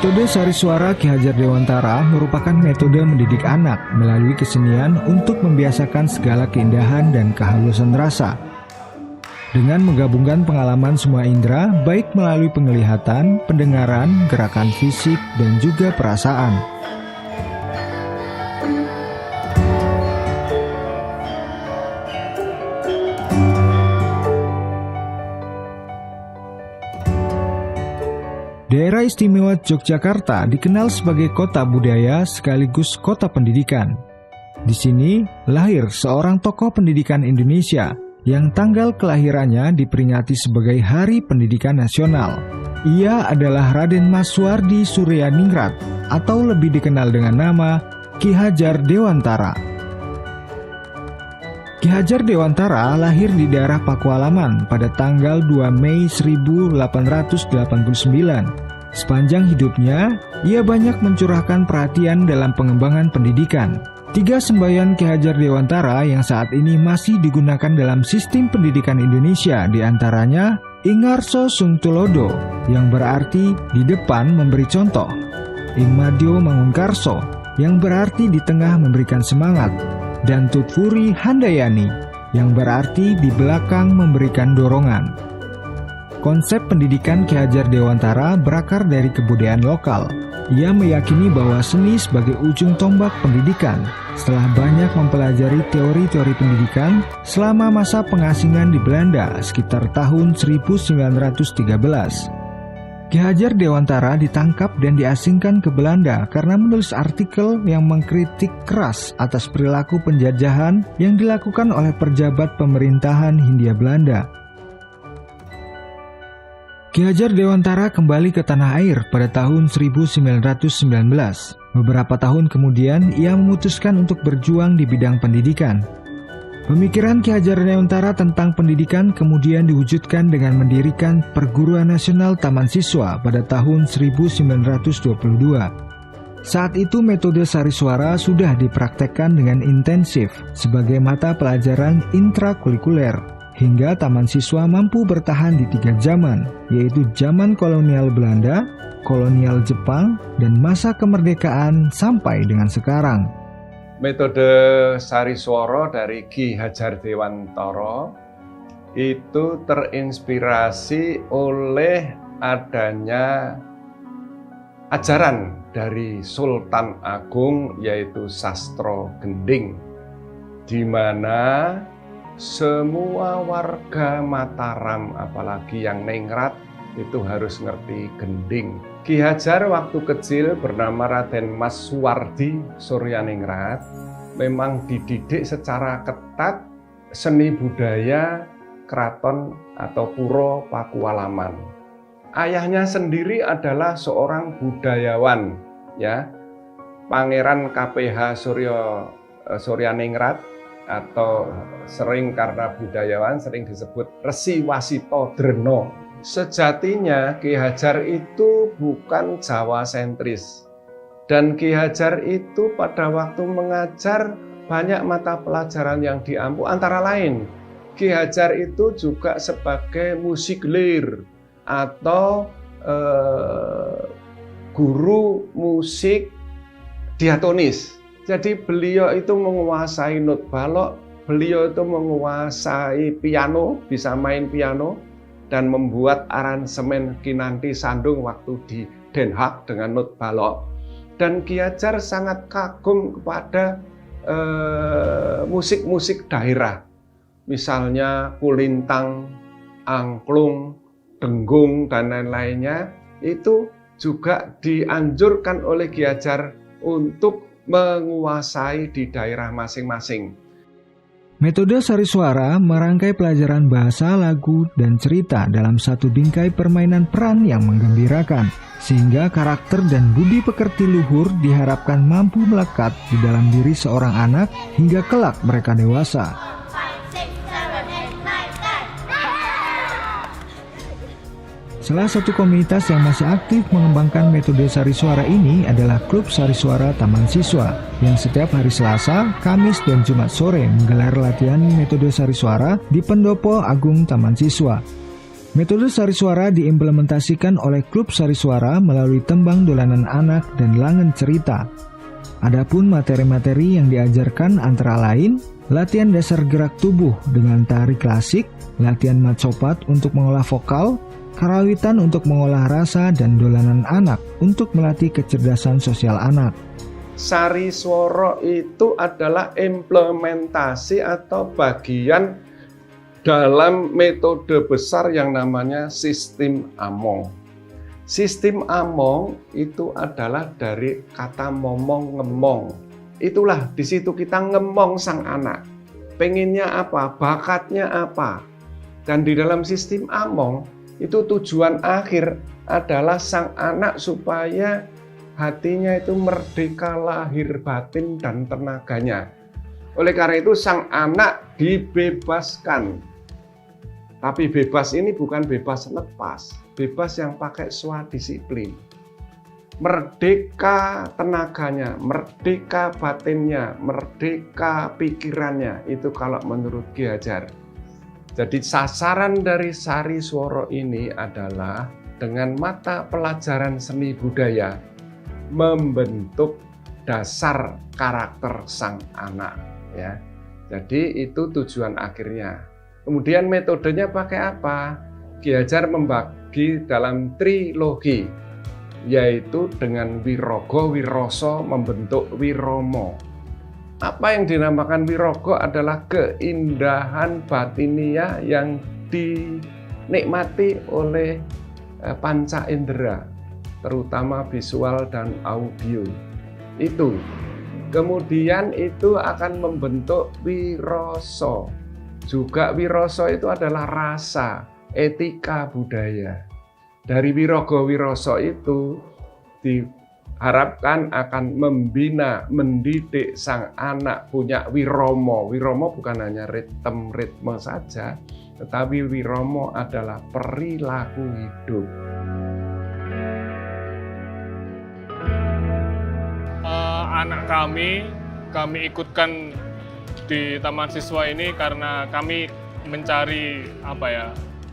Metode Sarisuara Ki Hajar Dewantara merupakan metode mendidik anak melalui kesenian untuk membiasakan segala keindahan dan kehalusan rasa. Dengan menggabungkan pengalaman semua indera, baik melalui penglihatan, pendengaran, gerakan fisik, dan juga perasaan. Daerah Istimewa Yogyakarta dikenal sebagai kota budaya sekaligus kota pendidikan. Di sini lahir seorang tokoh pendidikan Indonesia yang tanggal kelahirannya diperingati sebagai Hari Pendidikan Nasional. Ia adalah Raden Maswardi Suryaningrat atau lebih dikenal dengan nama Ki Hajar Dewantara. Ki Hajar Dewantara lahir di daerah Pakualaman pada tanggal 2 Mei 1889. Sepanjang hidupnya, ia banyak mencurahkan perhatian dalam pengembangan pendidikan. 3 semboyan Ki Hajar Dewantara yang saat ini masih digunakan dalam sistem pendidikan Indonesia, diantaranya Ingarso Sungtulodo, yang berarti di depan memberi contoh, Ingmadyo Mangunkarso, yang berarti di tengah memberikan semangat, dan Tutfuri Handayani, yang berarti di belakang memberikan dorongan. Konsep pendidikan Ki Hajar Dewantara berakar dari kebudayaan lokal. Ia meyakini bahwa seni sebagai ujung tombak pendidikan. Setelah banyak mempelajari teori-teori pendidikan selama masa pengasingan di Belanda sekitar tahun 1913. Ki Hajar Dewantara ditangkap dan diasingkan ke Belanda karena menulis artikel yang mengkritik keras atas perilaku penjajahan yang dilakukan oleh pejabat pemerintahan Hindia Belanda. Ki Hajar Dewantara kembali ke tanah air pada tahun 1919. Beberapa tahun kemudian, ia memutuskan untuk berjuang di bidang pendidikan. Pemikiran Ki Hajar Dewantara tentang pendidikan kemudian diwujudkan dengan mendirikan Perguruan Nasional Taman Siswa pada tahun 1922. Saat itu metode Sarisuara sudah dipraktekkan dengan intensif sebagai mata pelajaran intrakurikuler, hingga Taman Siswa mampu bertahan di 3 zaman, yaitu zaman kolonial Belanda, kolonial Jepang, dan masa kemerdekaan sampai dengan sekarang. Metode Sarisuara dari Ki Hajar Dewantara itu terinspirasi oleh adanya ajaran dari Sultan Agung, yaitu Sastro Gending, di mana semua warga Mataram, apalagi yang ningrat, itu harus ngerti gending. Ki Hajar waktu kecil bernama Raden Maswardi Suryaningrat memang dididik secara ketat seni budaya keraton atau puro Pakualaman. Ayahnya sendiri adalah seorang budayawan, ya, Pangeran KPH Suryaningrat, atau sering karena budayawan sering disebut Resi Wasito Drena. Sejatinya Ki Hajar itu bukan Jawa sentris, dan Ki Hajar itu pada waktu mengajar banyak mata pelajaran yang diampu, antara lain Ki Hajar itu juga sebagai musiklir atau guru musik diatonis. Jadi beliau itu menguasai not balok, beliau itu menguasai piano, bisa main piano, dan membuat aransemen Kinanti Sandung waktu di Den Haag dengan not balok. Dan Ki Hajar sangat kagum kepada musik-musik daerah, misalnya kulintang, angklung, denggung, dan lain-lainnya. Itu juga dianjurkan oleh Ki Hajar untuk menguasai di daerah masing-masing. Metode Sarisuara merangkai pelajaran bahasa, lagu, dan cerita dalam satu bingkai permainan peran yang menggembirakan, sehingga karakter dan budi pekerti luhur diharapkan mampu melekat di dalam diri seorang anak hingga kelak mereka dewasa. Salah satu komunitas yang masih aktif mengembangkan metode Sarisuara ini adalah Klub Sarisuara Taman Siswa, yang setiap hari Selasa, Kamis, dan Jumat sore menggelar latihan metode Sarisuara di Pendopo Agung Taman Siswa. Metode sari suara diimplementasikan oleh klub sari suara melalui tembang dolanan anak dan langen cerita. Adapun materi-materi yang diajarkan antara lain latihan dasar gerak tubuh dengan tari klasik, latihan matsopat untuk mengolah vokal, karawitan untuk mengolah rasa, dan dolanan anak untuk melatih kecerdasan sosial anak. Sari swara itu adalah implementasi atau bagian dalam metode besar yang namanya sistem Among. Sistem Among itu adalah dari kata momong ngemong. Itulah di situ kita ngemong sang anak. Pengennya apa, bakatnya apa. Dan di dalam sistem Among itu tujuan akhir adalah sang anak supaya hatinya itu merdeka lahir batin dan tenaganya. Oleh karena itu sang anak dibebaskan. Tapi bebas ini bukan bebas lepas, bebas yang pakai swadisiplin. Merdeka tenaganya, merdeka batinnya, merdeka pikirannya, itu kalau menurut Ki Hajar. Jadi sasaran dari sari swara ini adalah dengan mata pelajaran seni budaya membentuk dasar karakter sang anak, ya. Jadi itu tujuan akhirnya. Kemudian metodenya pakai apa? Ki Hajar membagi dalam trilogi, yaitu dengan Wirogo Wiroso membentuk Wiromo. Apa yang dinamakan Wirogo adalah keindahan batinia yang dinikmati oleh panca indera, terutama visual dan audio. Itu. Kemudian itu akan membentuk Wiroso. Juga Wiroso itu adalah rasa, etika budaya. Dari Wirogo Wiroso itu diharapkan akan membina, mendidik sang anak punya wiromo. Wiromo bukan hanya ritme saja, tetapi wiromo adalah perilaku hidup. Anak kami ikutkan di Taman Siswa ini karena kami mencari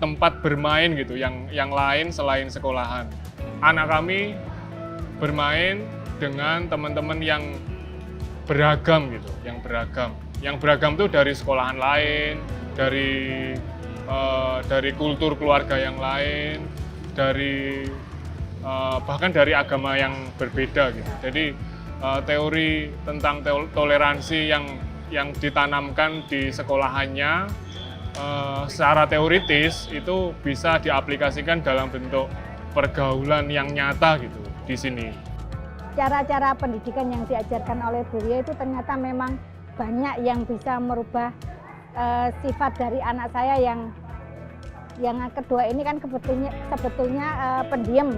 tempat bermain gitu yang lain selain sekolahan. Anak kami bermain dengan teman-teman yang beragam gitu, yang beragam tuh dari sekolahan lain, dari kultur keluarga yang lain, bahkan dari agama yang berbeda gitu. Jadi teori tentang toleransi yang ditanamkan di sekolahannya secara teoritis itu bisa diaplikasikan dalam bentuk pergaulan yang nyata gitu di sini. Cara-cara pendidikan yang diajarkan oleh beliau itu ternyata memang banyak yang bisa merubah sifat dari anak saya yang kedua ini kan sebetulnya pendiam,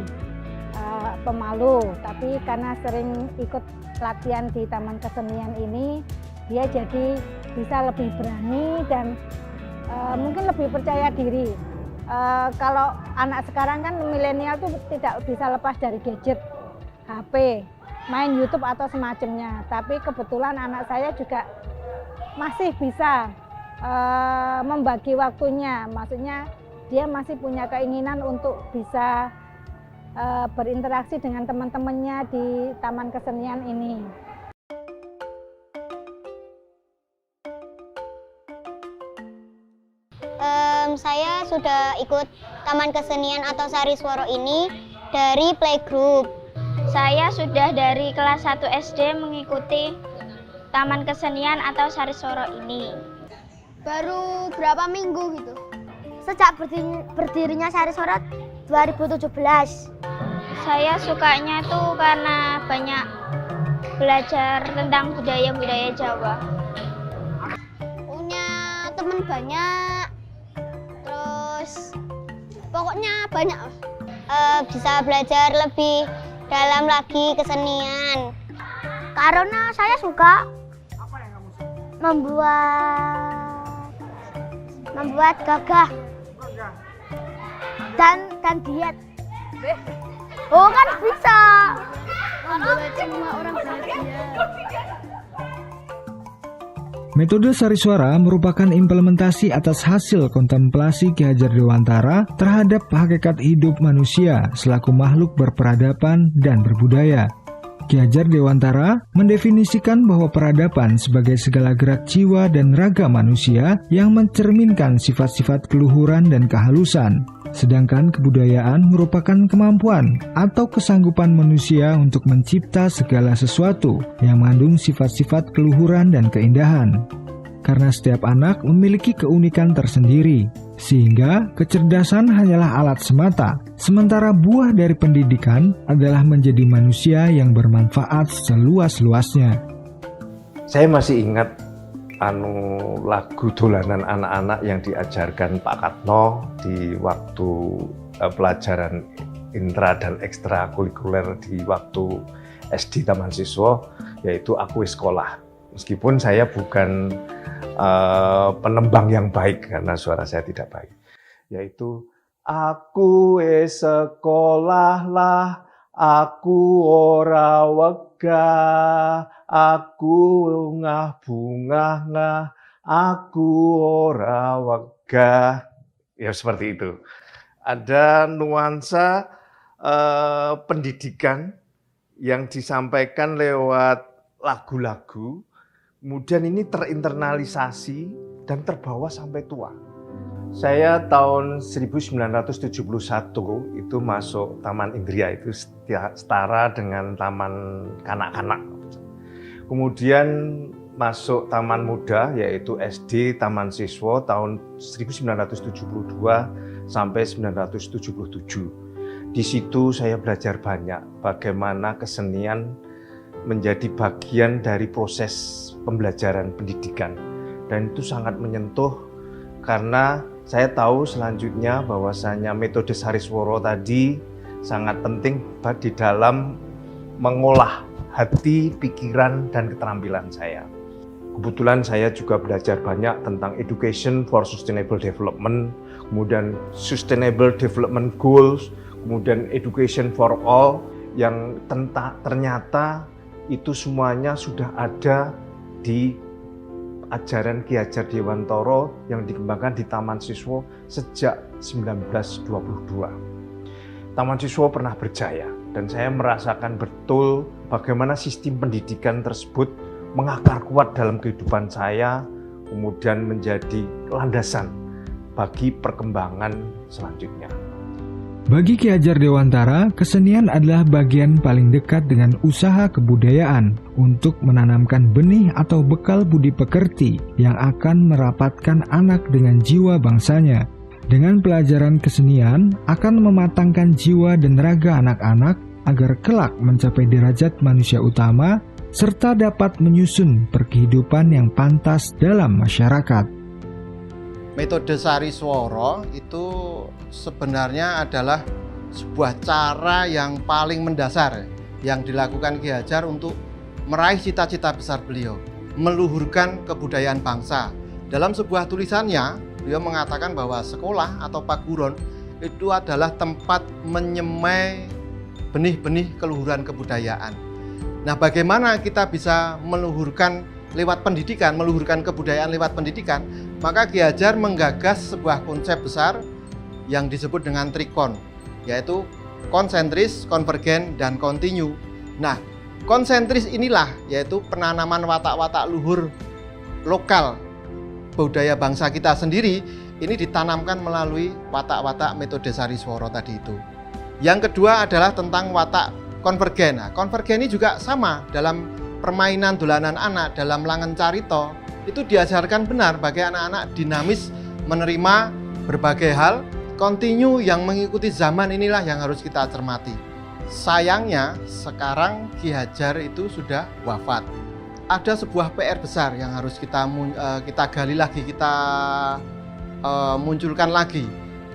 pemalu, tapi karena sering ikut latihan di Taman Kesenian ini, dia jadi bisa lebih berani dan mungkin lebih percaya diri. Kalau anak sekarang kan milenial tuh tidak bisa lepas dari gadget, HP, main YouTube atau semacamnya. Tapi kebetulan anak saya juga masih bisa membagi waktunya. Maksudnya dia masih punya keinginan untuk bisa berinteraksi dengan teman-temannya di Taman Kesenian ini. Saya sudah ikut Taman Kesenian atau Sari Swara ini dari playgroup. Saya sudah dari kelas 1 SD mengikuti Taman Kesenian atau Sari Swara ini. Baru berapa minggu gitu? Sejak berdirinya Sari Swara 2017. Saya sukanya tuh karena banyak belajar tentang budaya-budaya Jawa. Punya teman banyak, terus pokoknya banyak. Bisa belajar lebih dalam lagi kesenian. Karena saya suka membuat gagah dan diet. Oh kan bisa. Membuat semua orang bahagia. Metode Sariswara merupakan implementasi atas hasil kontemplasi Ki Hajar Dewantara terhadap hakikat hidup manusia selaku makhluk berperadaban dan berbudaya. Ki Hajar Dewantara mendefinisikan bahwa peradaban sebagai segala gerak jiwa dan raga manusia yang mencerminkan sifat-sifat keluhuran dan kehalusan. Sedangkan kebudayaan merupakan kemampuan atau kesanggupan manusia untuk mencipta segala sesuatu yang mengandung sifat-sifat keluhuran dan keindahan. Karena setiap anak memiliki keunikan tersendiri, sehingga kecerdasan hanyalah alat semata, sementara buah dari pendidikan adalah menjadi manusia yang bermanfaat seluas-luasnya. Saya masih ingat lagu dolanan anak-anak yang diajarkan Pak Katno di waktu pelajaran intra dan ekstrakurikuler di waktu SD Taman Siswa, yaitu Aku Wis Sekolah. Meskipun saya bukan penembang yang baik karena suara saya tidak baik, yaitu aku wis sekolah lah, aku ora wegah, aku ngah bungah ngah, aku ora wegah. Ya seperti itu. Ada nuansa pendidikan yang disampaikan lewat lagu-lagu, kemudian ini terinternalisasi dan terbawa sampai tua. Saya tahun 1971 itu masuk Taman Indria, itu setara dengan Taman Kanak-kanak. Kemudian masuk Taman Muda, yaitu SD Taman Siswa tahun 1972 sampai 1977. Di situ saya belajar banyak bagaimana kesenian menjadi bagian dari proses pembelajaran pendidikan. Dan itu sangat menyentuh karena saya tahu selanjutnya bahwasanya metode Sariswara tadi sangat penting di dalam mengolah hati, pikiran, dan keterampilan saya. Kebetulan saya juga belajar banyak tentang Education for Sustainable Development, kemudian Sustainable Development Goals, kemudian Education for All, yang ternyata itu semuanya sudah ada di ajaran Ki Hajar Dewantara yang dikembangkan di Taman Siswa sejak 1922. Taman Siswa pernah berjaya dan saya merasakan betul bagaimana sistem pendidikan tersebut mengakar kuat dalam kehidupan saya, kemudian menjadi landasan bagi perkembangan selanjutnya. Bagi Ki Hajar Dewantara, kesenian adalah bagian paling dekat dengan usaha kebudayaan untuk menanamkan benih atau bekal budi pekerti yang akan merapatkan anak dengan jiwa bangsanya. Dengan pelajaran kesenian akan mematangkan jiwa dan raga anak-anak agar kelak mencapai derajat manusia utama serta dapat menyusun perkehidupan yang pantas dalam masyarakat. Metode Sariswara itu sebenarnya adalah sebuah cara yang paling mendasar yang dilakukan Ki Hajar untuk meraih cita-cita besar beliau, meluhurkan kebudayaan bangsa. Dalam sebuah tulisannya, beliau mengatakan bahwa sekolah atau paguron itu adalah tempat menyemai benih-benih keluhuran kebudayaan. Nah, bagaimana kita bisa meluhurkan lewat pendidikan, meluhurkan kebudayaan lewat pendidikan? Maka Ki Hajar menggagas sebuah konsep besar yang disebut dengan trikon, yaitu konsentris, konvergen, dan kontinu. Nah, konsentris inilah yaitu penanaman watak-watak luhur lokal budaya bangsa kita sendiri, ini ditanamkan melalui watak-watak metode Sariswara tadi itu. Yang kedua adalah tentang watak konvergen. Nah, konvergen ini juga sama dalam permainan dolanan anak, dalam langen carita, itu diajarkan benar bagi anak-anak dinamis menerima berbagai hal. Kontinu yang mengikuti zaman inilah yang harus kita cermati. Sayangnya sekarang Ki Hajar itu sudah wafat. Ada sebuah PR besar yang harus kita gali lagi, kita munculkan lagi.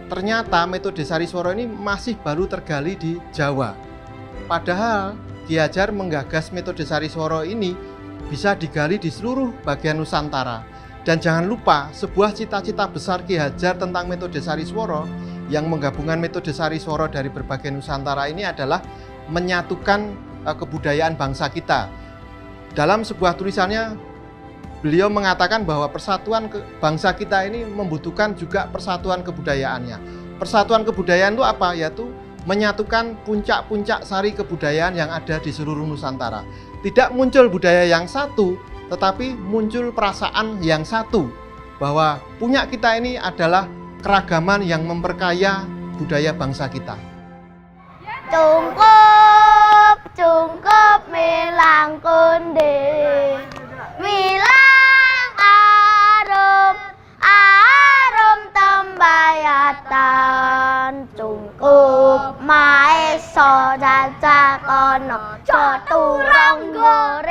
Ternyata metode Sariswara ini masih baru tergali di Jawa. Padahal Ki Hajar menggagas metode Sariswara ini bisa digali di seluruh bagian Nusantara. Dan jangan lupa, sebuah cita-cita besar Ki Hajar tentang metode Sariswara yang menggabungkan metode Sariswara dari berbagai Nusantara ini adalah menyatukan kebudayaan bangsa kita. Dalam sebuah tulisannya, beliau mengatakan bahwa persatuan bangsa kita ini membutuhkan juga persatuan kebudayaannya. Persatuan kebudayaan itu apa? Yaitu menyatukan puncak-puncak sari kebudayaan yang ada di seluruh Nusantara. Tidak muncul budaya yang satu, tetapi muncul perasaan yang satu, bahwa punya kita ini adalah keragaman yang memperkaya budaya bangsa kita. Cungkup milang kundi, milang arum tembayatan. Cungkup maeso jajakono, joturang goreng.